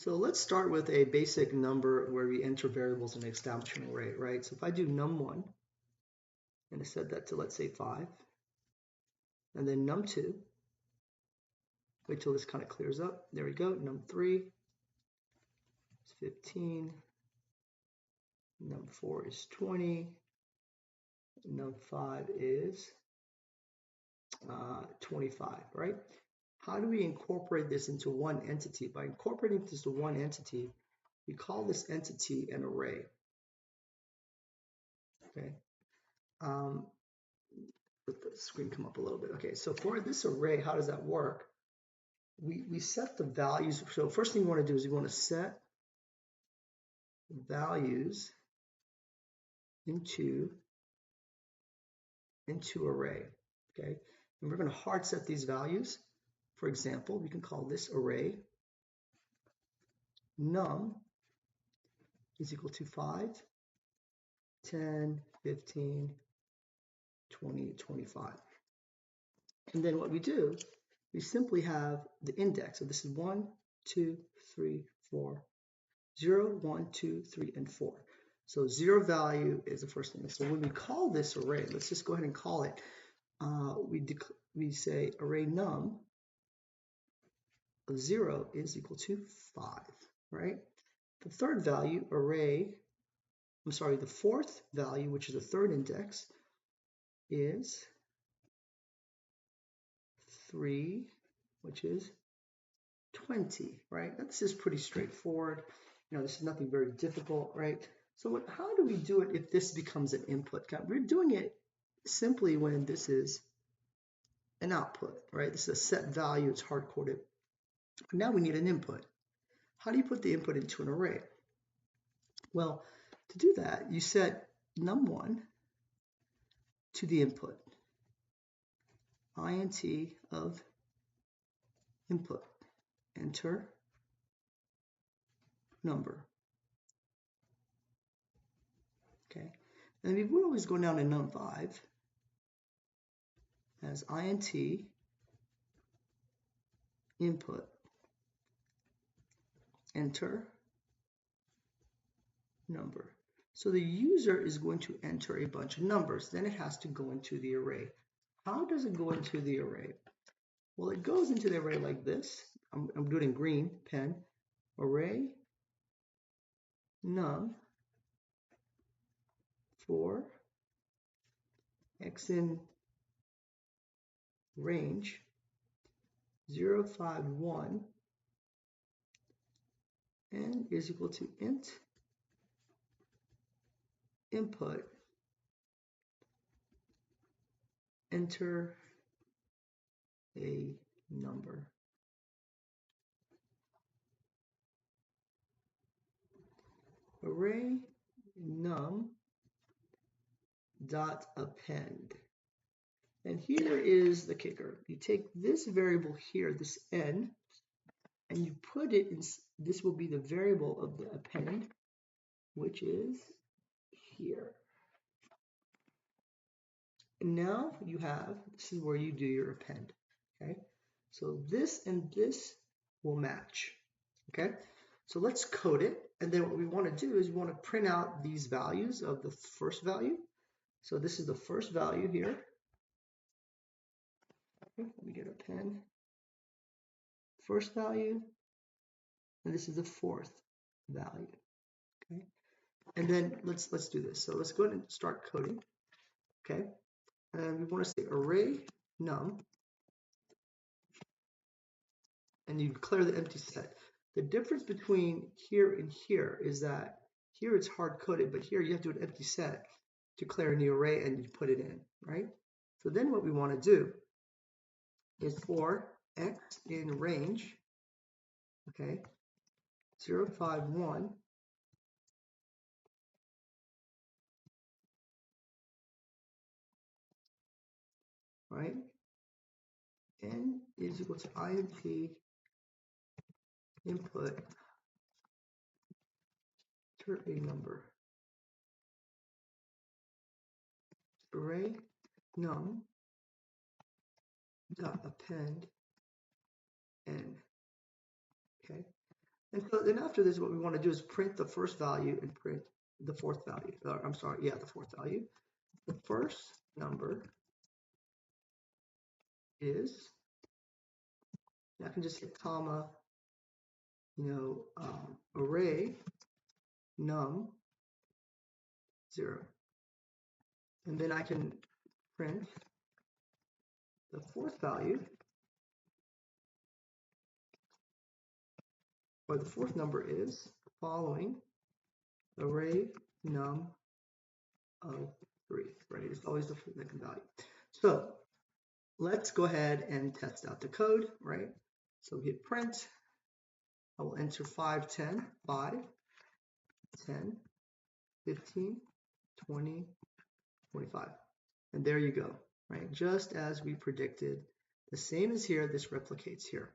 So let's start with a basic number where we enter variables in an establishment array, right? So if I do num1, and I set that to, let's say, 5, and then num2, wait till this kind of clears up. There we go. Num3 is 15, num4 is 20, num5 is 25, right? How do we incorporate this into one entity? By incorporating this into one entity, we call this entity an array. Okay. Let the screen come up a little bit. Okay, so for this array, how does that work? We set the values. So first thing you want to do is you want to set values into array. Okay, and we're going to hard set these values. For example, we can call this array num is equal to 5, 10, 15, 20, 25. And then what we do, we simply have the index. So this is 1, 2, 3, 4, 0, 1, 2, 3, and 4. So 0 value is the first thing. So when we call this array, let's just go ahead and call it. We say array num of 0 is equal to 5, right? The third value, the fourth value, which is the third index, is 3, which is 20, right? This is pretty straightforward. This is nothing very difficult, right? So how do we do it if this becomes an input? We're doing it simply when this is an output, right? This is a set value, it's hard-coded. Now we need an input. How do you put the input into an array? Well, to do that, you set num1 to the input, int of input, enter number. Okay, and we would always go down to num5 as int input, enter number. So the user is going to enter a bunch of numbers. Then it has to go into the array. How does it go into the array? Well, it goes into the array like this. I'm doing it in green pen. Array num for x in range 0, 5, 1 and is equal to int input, enter a number. Array num dot append. And here is the kicker. You take this variable here, this n, and you put it in, this will be the variable of the append, which is here. And now you have, this is where you do your append, okay? So this and this will match, okay? So let's code it, and then what we want to do is we want to print out these values of the first value. So this is the first value here. Let me get a pen. First value, and this is the fourth value, okay? And then let's do this. So let's go ahead and start coding, okay? And we want to say array num, and you declare the empty set. The difference between here and here is that here it's hard-coded, but here you have to do an empty set, declare a new array, and you put it in, right? So then what we want to do is for x in range, okay, 0, 5, 1, right? N is equal to int input, enter a number. Array num dot append n. Okay, And so then after this, what we want to do is print the first value and print the fourth value. The fourth value. The first number is, I can just hit comma, array num 0. And then I can print the fourth value, or the fourth number is following array num of 3, right? It's always the second value. So let's go ahead and test out the code, right? So hit print. I will enter 5, 10, 5, 10, 15, 20, 25. And there you go, right? Just as we predicted, the same as here, this replicates here.